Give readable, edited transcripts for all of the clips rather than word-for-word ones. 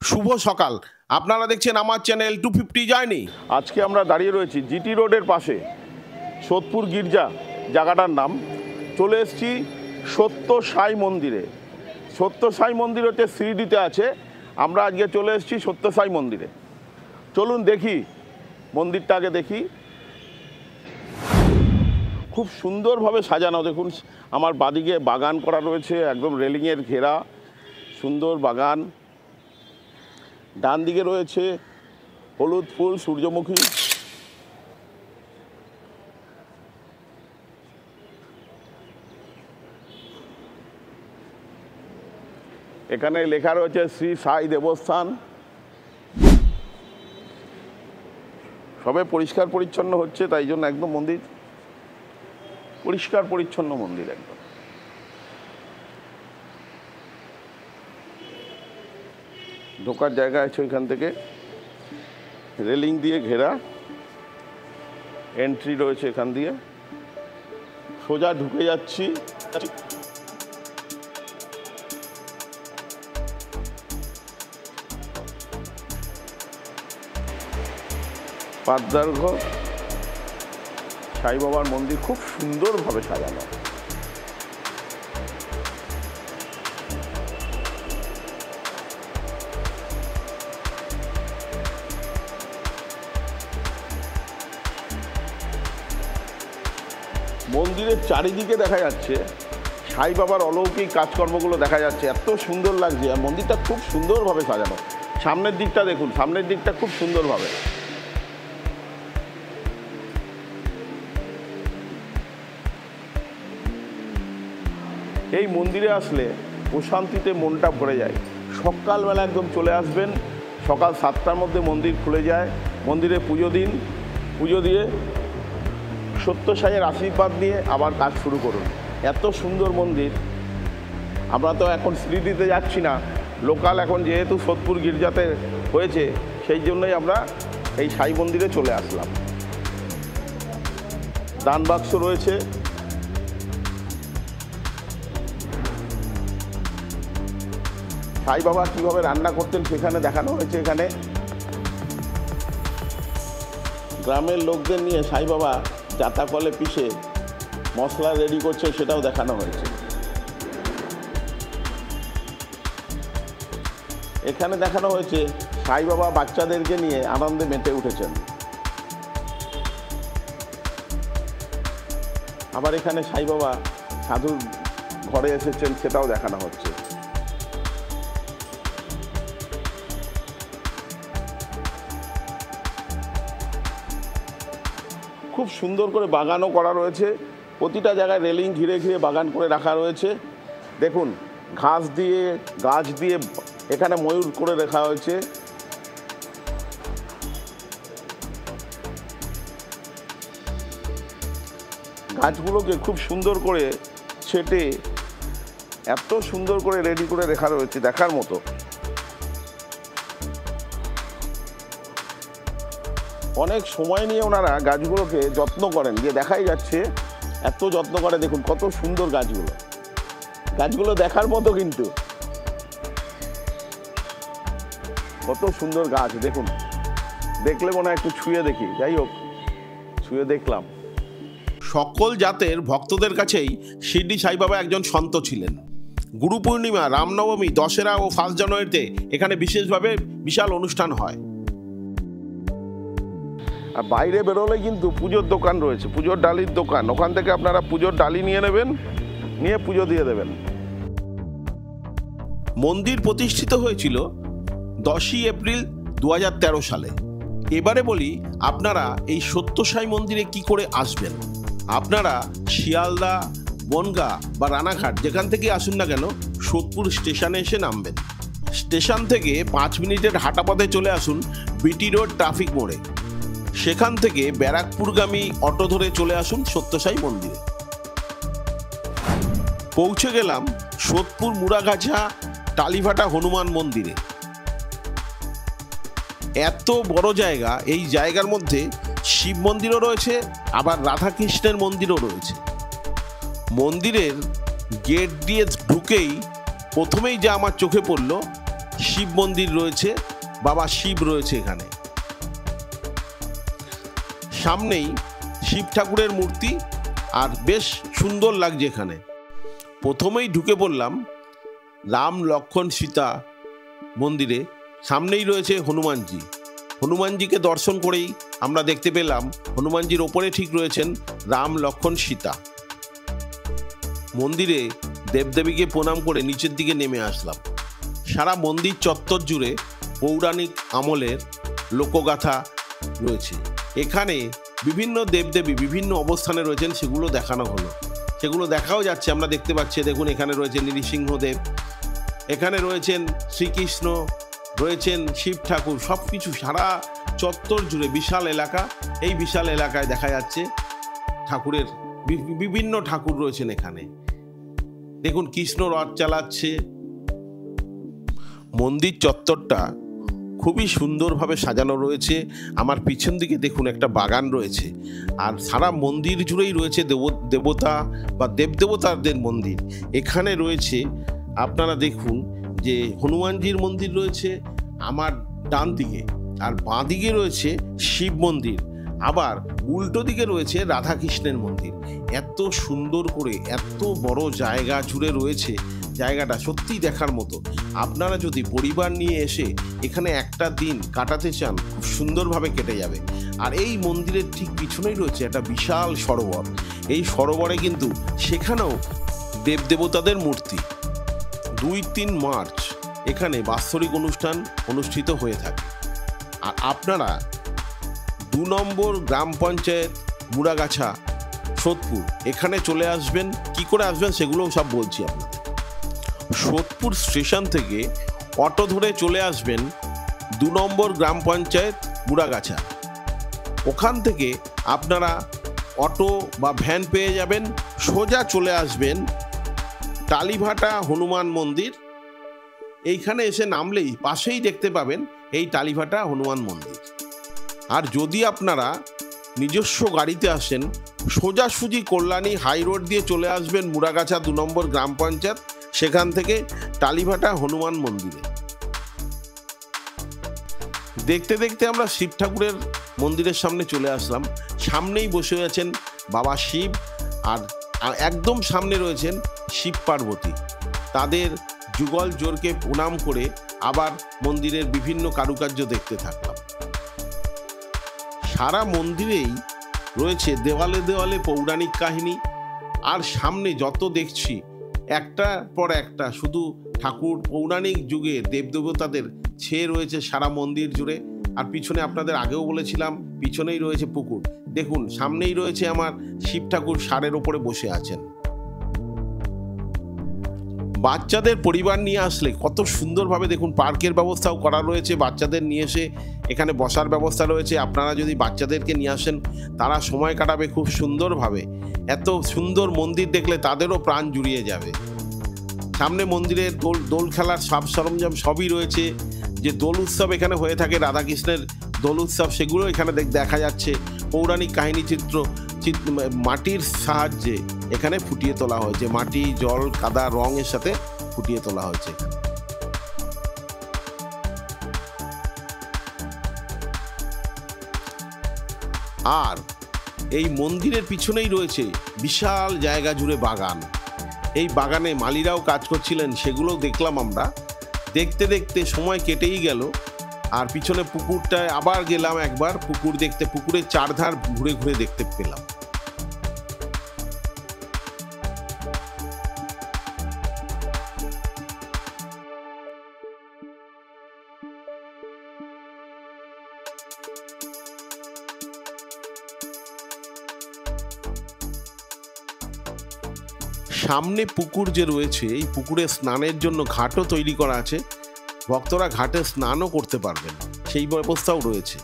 শুভ সকাল। আপনারা দেখছেন আমার চ্যানেল 250 জার্নি। আজকে আমরা দাঁড়িয়ে রয়েছি জিটি রোডের পাশে সোদপুর গির্জা জায়গাটার নাম। চলে এসেছি সত্য সাই মন্দিরে। সত্য সাই মন্দির হচ্ছে শিরডিতে আছে। আমরা আজকে চলে এসেছি সত্য সাই মন্দিরে। চলুন দেখি মন্দিরটা, আগে দেখি। খুব সুন্দরভাবে সাজানো। দেখুন আমার বাদিকে বাগান করা রয়েছে, একদম রেলিংয়ের ঘেরা সুন্দর বাগান। ডান দিকে রয়েছে হলুদ ফুল, সূর্যমুখী। এখানে লেখা রয়েছে শ্রী সাই দেবস্থান। সবে পরিষ্কার পরিচ্ছন্ন হচ্ছে, তাই জন্য একদম মন্দির পরিষ্কার পরিচ্ছন্ন মন্দির একদম। ঢোকার জায়গা আছে ওইখান থেকে, রেলিং দিয়ে ঘেরা, এন্ট্রি রয়েছে এখান দিয়ে। সোজা ঢুকে যাচ্ছি। পাদ্দার ঘর, সাই বাবার মন্দির খুব সুন্দরভাবে সাজানো। মন্দিরের চারিদিকে দেখা যাচ্ছে সাই বাবার অলৌকিক কাজকর্মগুলো দেখা যাচ্ছে, এত সুন্দর লাগছে। আর মন্দিরটা খুব সুন্দরভাবে সাজানো। সামনের দিকটা দেখুন, সামনের দিকটা খুব সুন্দরভাবে। এই মন্দিরে আসলে প্রশান্তিতে মনটা ভরে যায়। সকালবেলা একদম চলে আসবেন, সকাল 7টার মধ্যে মন্দির খুলে যায়। মন্দিরে পুজো দিন, পুজো দিয়ে সত্য সাইয়ের আশীর্বাদ নিয়ে আবার কাজ শুরু করুন। এত সুন্দর মন্দির। আমরা তো এখন শিরডিতে যাচ্ছি না, লোকাল এখন যেহেতু সোদপুর গির্জাতে হয়েছে, সেই জন্যই আমরা এই সাই মন্দিরে চলে আসলাম। দান বাক্স রয়েছে। সাই বাবা কীভাবে রান্না করতেন সেখানে দেখানো হয়েছে। এখানে গ্রামের লোকদের নিয়ে সাই বাবা জাতা কলে পিষে মশলা রেডি করছে, সেটাও দেখানো হয়েছে। এখানে দেখানো হয়েছে সাই বাবা বাচ্চাদেরকে নিয়ে আনন্দে মেতে উঠেছেন। আবার এখানে সাই বাবা সাধুর ঘরে এসেছেন, সেটাও দেখানো হচ্ছে। খুব সুন্দর করে বাগানও করা রয়েছে। প্রতিটা জায়গায় রেলিং ঘিরে ঘিরে বাগান করে রাখা রয়েছে। দেখুন ঘাস দিয়ে, গাছ দিয়ে এখানে ময়ূর করে রাখা হয়েছে। গাছগুলোকে খুব সুন্দর করে ছেটে এত সুন্দর করে রেডি করে রাখা রয়েছে, দেখার মতো। অনেক সময় নিয়ে ওনারা গাছগুলোকে যত্ন করেন, যে দেখাই যাচ্ছে এত যত্ন করে। দেখুন কত সুন্দর গাছগুলো, গাছগুলো দেখার মতো, কিন্তু কত সুন্দর গাছ। দেখুন, দেখলে মনে হয় একটু ছুঁয়ে দেখি। যাই হোক, ছুঁয়ে দেখলাম। সকল জাতের ভক্তদের কাছেই শিরডি সাই বাবা একজন সন্ত ছিলেন। গুরু পূর্ণিমা, রামনবমী, দশেরা ও 1 জানুয়ারিতে এখানে বিশেষভাবে বিশাল অনুষ্ঠান হয়। আর বাইরে বেরোলে কিন্তু পুজোর দোকান রয়েছে, পুজোর ডালির দোকান। ওখান থেকে আপনারা পুজোর ডালি নিয়ে নেবেন, নিয়ে পুজো দিয়ে দেবেন। মন্দির প্রতিষ্ঠিত হয়েছিল 10ই এপ্রিল 2013 সালে। এবারে বলি আপনারা এই সত্য সাই মন্দিরে কি করে আসবেন। আপনারা শিয়ালদা, বনগাঁ বা রানাঘাট যেখান থেকে আসুন না কেন, সোদপুর স্টেশনে এসে নামবেন। স্টেশন থেকে 5 মিনিটের হাঁটা পথে চলে আসুন বিটি রোড ট্রাফিক মোড়ে। সেখান থেকে ব্যারাকপুরগামী অটো ধরে চলে আসুন সত্য সাই মন্দিরে। পৌঁছে গেলাম সোদপুর মুড়াগাছা টালিভাটা হনুমান মন্দিরে। এত বড় জায়গা, এই জায়গার মধ্যে শিব মন্দিরও রয়েছে, আবার রাধাকৃষ্ণের মন্দিরও রয়েছে। মন্দিরের গেট দিয়ে ঢুকেই প্রথমেই যা আমার চোখে পড়ল শিব মন্দির রয়েছে, বাবা শিব রয়েছে এখানে। সামনেই শিব ঠাকুরের মূর্তি, আর বেশ সুন্দর লাগছে এখানে। প্রথমেই ঢুকে পড়লাম রাম লক্ষ্মণ সীতা মন্দিরে। সামনেই রয়েছে হনুমানজি। হনুমানজিকে দর্শন করেই আমরা দেখতে পেলাম হনুমানজির ওপরে ঠিক রয়েছেন রাম লক্ষ্মণ সীতা। মন্দিরে দেবদেবীকে প্রণাম করে নিচের দিকে নেমে আসলাম। সারা মন্দির চত্বর জুড়ে পৌরাণিক আমলের লোকগাথা রয়েছে। এখানে বিভিন্ন দেবদেবী বিভিন্ন অবস্থানে রয়েছেন, সেগুলো দেখানো হলো, সেগুলো দেখাও যাচ্ছে। আমরা দেখতে পাচ্ছি, দেখুন এখানে রয়েছে নৃসিংহদেব, এখানে রয়েছেন শ্রীকৃষ্ণ, রয়েছেন শিব ঠাকুর, সব কিছু সারা চত্বর জুড়ে বিশাল এলাকা। এই বিশাল এলাকায় দেখা যাচ্ছে ঠাকুরের বিভিন্ন ঠাকুর রয়েছেন এখানে। দেখুন কৃষ্ণ রথ চালাচ্ছে। মন্দির চত্বরটা খুবই সুন্দরভাবে সাজানো রয়েছে। আমার পিছন দিকে দেখুন একটা বাগান রয়েছে, আর সারা মন্দির জুড়েই রয়েছে দেবতা বা দেবদেবতাদের মন্দির। এখানে রয়েছে, আপনারা দেখুন যে হনুমানজির মন্দির রয়েছে আমার ডান দিকে, আর বাঁ দিকে রয়েছে শিব মন্দির, আবার উল্টো দিকে রয়েছে রাধাকৃষ্ণের মন্দির। এত সুন্দর করে এত বড় জায়গা জুড়ে রয়েছে, জায়গাটা সত্যিই দেখার মতো। আপনারা যদি পরিবার নিয়ে এসে এখানে একটা দিন কাটাতে চান, খুব সুন্দরভাবে কেটে যাবে। আর এই মন্দিরের ঠিক পিছনেই রয়েছে একটা বিশাল সরোবর। এই সরোবরে কিন্তু সেখানেও দেবদেবতাদের মূর্তি। 2-3 মার্চ এখানে বাৎসরিক অনুষ্ঠান অনুষ্ঠিত হয়ে থাকে। আর আপনারা 2 নম্বর গ্রাম পঞ্চায়েত মুড়াগাছা, সোদপুর, এখানে চলে আসবেন। কি করে আসবেন সেগুলোও সব বলছি আপনাদের। সোদপুর স্টেশন থেকে অটো ধরে চলে আসবেন 2 নম্বর গ্রাম পঞ্চায়েত মুড়াগাছা। ওখান থেকে আপনারা অটো বা ভ্যান পেয়ে যাবেন, সোজা চলে আসবেন টালিভাটা হনুমান মন্দির। এইখানে এসে নামলেই পাশেই দেখতে পাবেন এই টালিভাটা হনুমান মন্দির। আর যদি আপনারা নিজস্ব গাড়িতে আসেন, সোজাসুজি কল্যাণী হাই রোড দিয়ে চলে আসবেন মুড়াগাছা 2 নম্বর গ্রাম পঞ্চায়েত, সেখান থেকে টালিভাটা হনুমান মন্দিরে। দেখতে দেখতে আমরা শিব ঠাকুরের মন্দিরের সামনে চলে আসলাম। সামনেই বসে আছেন বাবা শিব, আর একদম সামনে রয়েছেন শিব পার্বতী। তাদের যুগল জোরকে প্রণাম করে আবার মন্দিরের বিভিন্ন কারুকার্য দেখতে থাকলাম। সারা মন্দিরেই রয়েছে দেওয়ালে দেওয়ালে পৌরাণিক কাহিনী, আর সামনে যত দেখছি একটার পর একটা শুধু ঠাকুর পৌরাণিক যুগে দেবদেবতাদের ছেয়ে রয়েছে সারা মন্দির জুড়ে। আর পিছনে আপনাদের আগেও বলেছিলাম, পিছনেই রয়েছে পুকুর। দেখুন সামনেই রয়েছে আমার শিব ঠাকুর ষাঁড়ের ওপরে বসে আছেন। বাচ্চাদের পরিবার নিয়ে আসলে কত সুন্দরভাবে দেখুন পার্কের ব্যবস্থাও করা রয়েছে। বাচ্চাদের নিয়ে এসে এখানে বসার ব্যবস্থা রয়েছে। আপনারা যদি বাচ্চাদেরকে নিয়ে আসেন, তারা সময় কাটাবে খুব সুন্দরভাবে। এত সুন্দর মন্দির দেখলে তাদেরও প্রাণ জুড়িয়ে যাবে। সামনে মন্দিরের দোল খেলার সব সরঞ্জাম সবই রয়েছে। যে দোল উৎসব এখানে হয়ে থাকে, রাধাকৃষ্ণের দোল উৎসব, সেগুলো এখানে দেখা যাচ্ছে। পৌরাণিক কাহিনী চিত্র মাটির সাহায্যে এখানে ফুটিয়ে তোলা হয়েছে, মাটি জল কাদা রঙের সাথে ফুটিয়ে তোলা হয়েছে। আর এই মন্দিরের পিছনেই রয়েছে বিশাল জায়গা জুড়ে বাগান। এই বাগানে মালিরাও কাজ করছিলেন, সেগুলো দেখলাম আমরা। দেখতে দেখতে সময় কেটেই গেল। আর পিছনে পুকুরটায় আবার গেলাম একবার পুকুর দেখতে। পুকুরের চারধার ঘুরে ঘুরে দেখতে পেলাম। সামনে পুকুর যে রয়েছে, এই পুকুরে স্নানের জন্য ঘাটও তৈরি করা আছে। ভক্তরা ঘাটে স্নানও করতে পারবেন, সেই ব্যবস্থাও রয়েছে।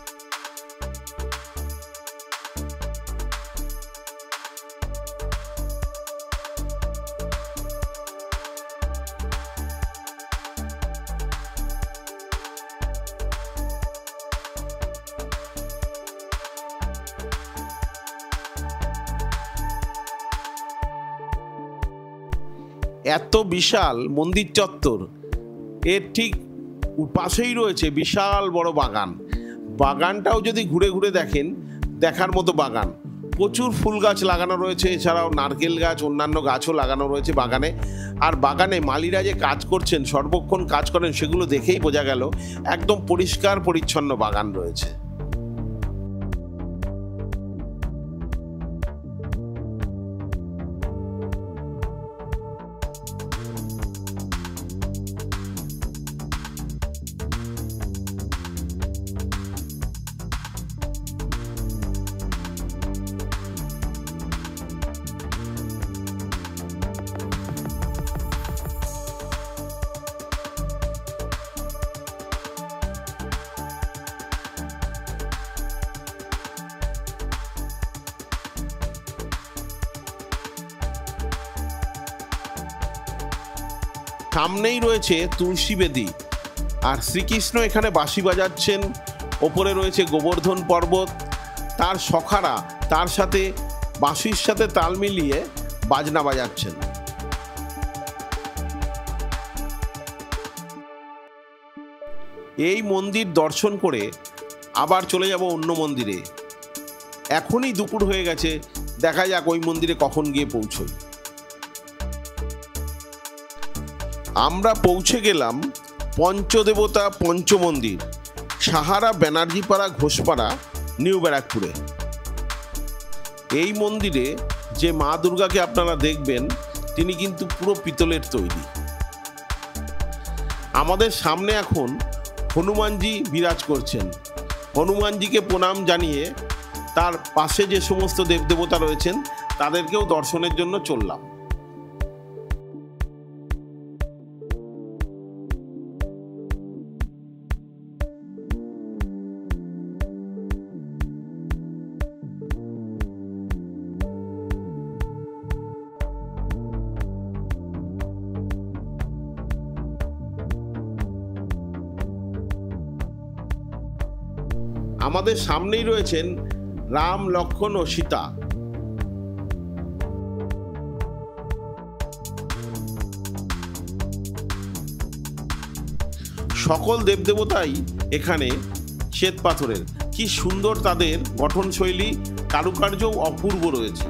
এত বিশাল মন্দির চত্বর, এর ঠিক পাশেই রয়েছে বিশাল বড় বাগান। বাগানটাও যদি ঘুরে ঘুরে দেখেন, দেখার মতো বাগান। প্রচুর ফুল গাছ লাগানো রয়েছে, এছাড়াও নারকেল গাছ, অন্যান্য গাছও লাগানো রয়েছে বাগানে। আর বাগানে মালিরা যে কাজ করছেন, সর্বক্ষণ কাজ করেন, সেগুলো দেখেই বোঝা গেল একদম পরিষ্কার পরিচ্ছন্ন বাগান রয়েছে। সামনেই রয়েছে তুলসী বেদী, আর শ্রীকৃষ্ণ এখানে বাঁশি বাজাচ্ছেন। ওপরে রয়েছে গোবর্ধন পর্বত, তার সখারা তার সাথে বাঁশির সাথে তাল মিলিয়ে বাজনা বাজাচ্ছেন। এই মন্দির দর্শন করে আবার চলে যাব অন্য মন্দিরে। এখনই দুপুর হয়ে গেছে, দেখা যাক ওই মন্দিরে কখন গিয়ে পৌঁছই। আমরা পৌঁছে গেলাম পঞ্চদেবতা পঞ্চমন্দির, সাহারা ব্যানার্জিপাড়া ঘোষপাড়া, নিউ ব্যারাকপুরে। এই মন্দিরে যে মা দুর্গাকে আপনারা দেখবেন, তিনি কিন্তু পুরো পিতলের তৈরি। আমাদের সামনে এখন হনুমানজি বিরাজ করছেন। হনুমানজিকে প্রণাম জানিয়ে তার পাশে যে সমস্ত দেবদেবতা রয়েছেন তাদেরকেও দর্শনের জন্য চললাম। আমাদের সামনেই রয়েছেন রাম, লক্ষ্মণ ও সীতা। সকল দেবদেবতাই এখানে শ্বেত পাথরের। কি সুন্দর তাদের গঠনশৈলী, কারুকার্যও অপূর্ব রয়েছে।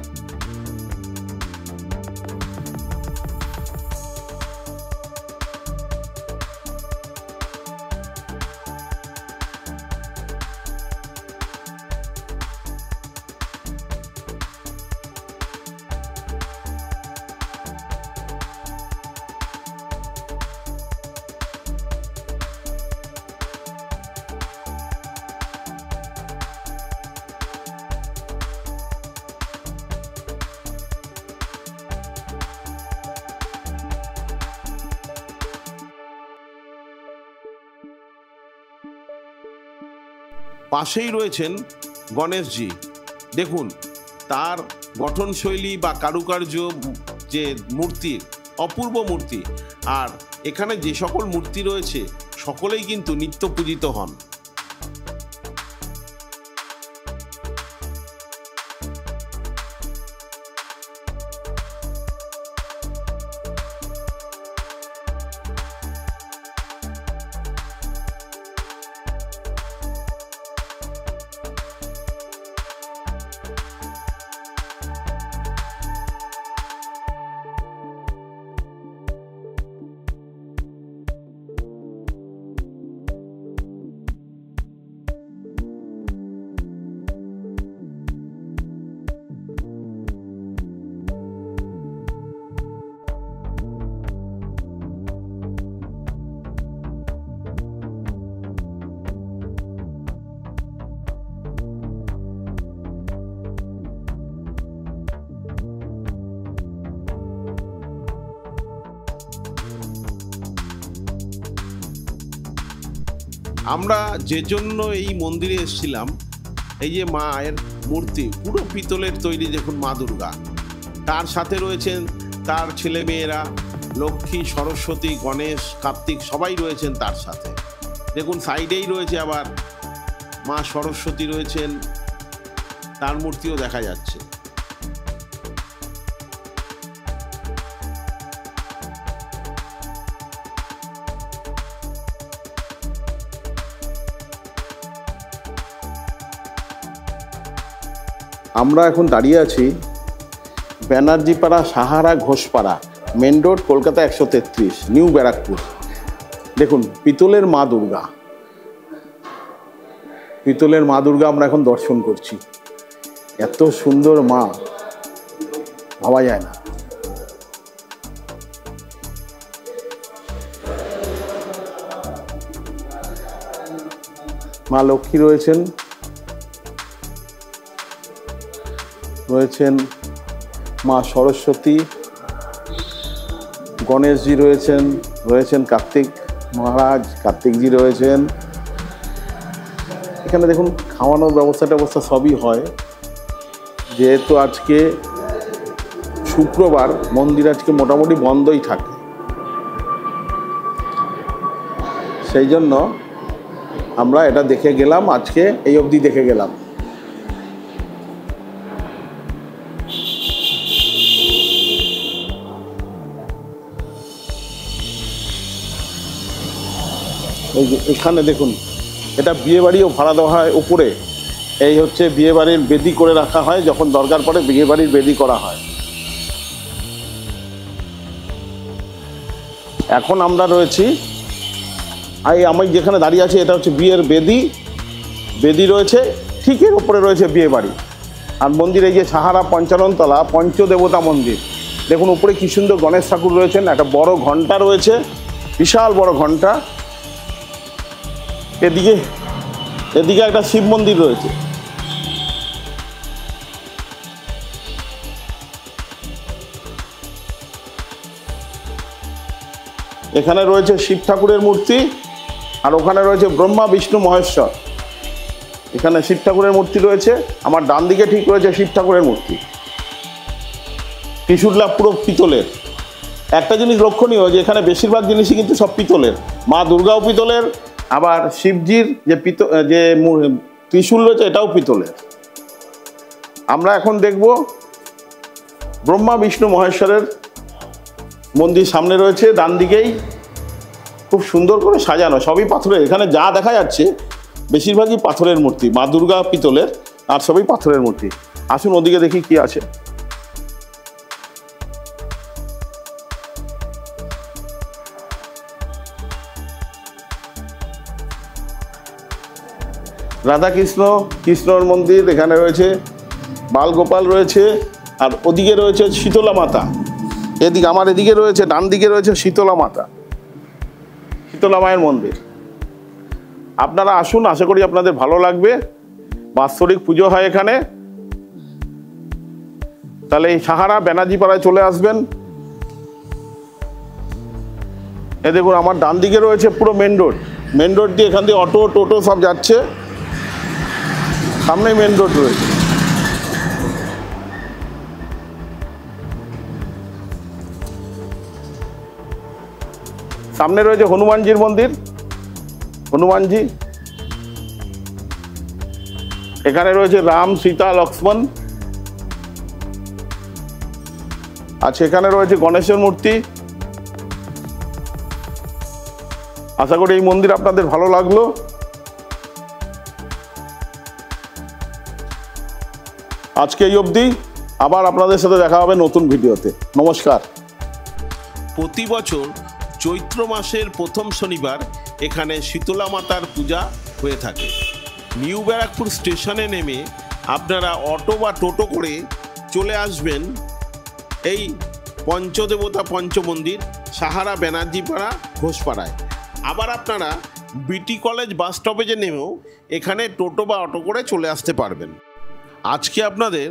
পাশেই রয়েছেন গণেশজি। দেখুন তার গঠনশৈলী বা কারুকার্য, যে মূর্তি, অপূর্ব মূর্তি। আর এখানে যে সকল মূর্তি রয়েছে সকলেই কিন্তু নিত্য পূজিত হন। আমরা যে জন্য এই মন্দিরে এসেছিলাম, এই যে মায়ের মূর্তি পুরো পিতলের তৈরি, দেখুন মা দুর্গা, তার সাথে রয়েছেন তার ছেলে মেয়েরা, লক্ষ্মী, সরস্বতী, গণেশ, কার্তিক, সবাই রয়েছেন তার সাথে। দেখুন সাইডেই রয়েছে আবার মা সরস্বতী রয়েছেন, তার মূর্তিও দেখা যাচ্ছে। আমরা এখন দাঁড়িয়ে আছি Banerjeepara Sahara Ghoshpara, main road, Kolkata 133, new Barrackpore. দেখুন পিতলের মা দুর্গা, পিতলের মা দুর্গা আমরা এখন দর্শন করছি। এত সুন্দর মা, ভাবা যায় না। মা লক্ষ্মী রয়েছেন, রয়েছেন মা সরস্বতী, গণেশজি রয়েছেন, রয়েছেন কার্তিক মহারাজ, কার্তিকজি রয়েছেন। এখানে দেখুন খাওয়ানোর ব্যবস্থা সবই হয়। যেহেতু আজকে শুক্রবার, মন্দির আজকে মোটামুটি বন্ধই থাকে, সেই জন্য আমরা এটা দেখে গেলাম, আজকে এই অবধি দেখে গেলাম। এই যে এখানে দেখুন, এটা বিয়ে বাড়িও ভাড়া দেওয়া হয় উপরে। এই হচ্ছে বিয়ে বাড়ির বেদি করে রাখা হয়, যখন দরকার পড়ে বিয়ে বাড়ির বেদি করা হয়। এখন আমরা রয়েছি, আমি যেখানে দাঁড়িয়ে আছি এটা হচ্ছে বিয়ের বেদি, বেদি রয়েছে, ঠিক এর উপরে রয়েছে বিয়ে বাড়ি। আর মন্দির এই যে সাহারা পঞ্চাননতলা পঞ্চদেবতা মন্দির, দেখুন উপরে কি সুন্দর গণেশ ঠাকুর রয়েছেন, একটা বড় ঘন্টা রয়েছে, বিশাল বড় ঘন্টা। এদিকে একটা শিব মন্দির রয়েছে। এখানে রয়েছে শিব ঠাকুরের মূর্তি, আর ওখানে রয়েছে ব্রহ্মা বিষ্ণু মহেশ্বর। এখানে শিব ঠাকুরের মূর্তি রয়েছে, আমার ডান দিকে ঠিক রয়েছে শিব ঠাকুরের মূর্তি। ত্রিশূলটা পুরো পিতলের। একটা জিনিস লক্ষণীয় যে এখানে বেশিরভাগ জিনিসই কিন্তু সব পিতলের। মা দুর্গাও পিতলের, আবার শিবজির যে ত্রিশূল রয়েছে এটাও পিতলের। আমরা এখন দেখব ব্রহ্মা বিষ্ণু মহেশ্বরের মন্দির। সামনে রয়েছে ডান দিকেই, খুব সুন্দর করে সাজানো, সবই পাথরের। এখানে যা দেখা যাচ্ছে বেশিরভাগই পাথরের মূর্তি। মা দুর্গা পিতলের, আর সবই পাথরের মূর্তি। আসুন ওদিকে দেখি কি আছে। রাধাকৃষ্ণ, কৃষ্ণর মন্দির এখানে রয়েছে, বালগোপাল রয়েছে, আর ওদিকে রয়েছে শীতলা মাতা। এদিকে আমার এদিকে রয়েছে, ডান দিকে রয়েছে শীতলা মাতা, শীতলা মায়ের মন্দির। আপনারা আসুন, আশা করি আপনাদের ভালো লাগবে। বাৎসরিক পুজো হয় এখানে। তাহলে এই সাহারা ব্যানার্জিপাড়ায় চলে আসবেন। এ দেখুন আমার ডান দিকে রয়েছে পুরো মেন রোড। মেন রোড দিয়ে এখান দিয়ে অটো টোটো সব যাচ্ছে, সামনেই মেন রোড রয়েছে। সামনে রয়েছে হনুমানজির মন্দির, হনুমানজি। এখানে রয়েছে রাম, সীতা, লক্ষ্মণ। আর সেখানে রয়েছে গণেশের মূর্তি। আশা করি এই মন্দির আপনাদের ভালো লাগলো। আজকে এই অবধি, আবার আপনাদের সাথে দেখা হবে নতুন ভিডিওতে। নমস্কার। প্রতি বছর চৈত্র মাসের প্রথম শনিবার এখানে শীতলা মাতার পূজা হয়ে থাকে। নিউ ব্যারাকপুর স্টেশনে নেমে আপনারা অটো বা টোটো করে চলে আসবেন এই পঞ্চদেবতা পঞ্চমন্দির সাহারা ব্যানার্জিপাড়া ঘোষপাড়ায়। আবার আপনারা বিটি কলেজ বাস স্টপেজে নেমেও এখানে টোটো বা অটো করে চলে আসতে পারবেন। আজকে আপনাদের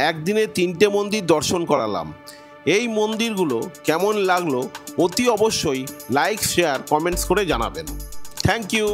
একদিনে 3টে মন্দির দর্শন করালাম। এই মন্দিরগুলো কেমন লাগলো অতি অবশ্যই লাইক, শেয়ার, কমেন্টস করে জানাবেন। Thank you.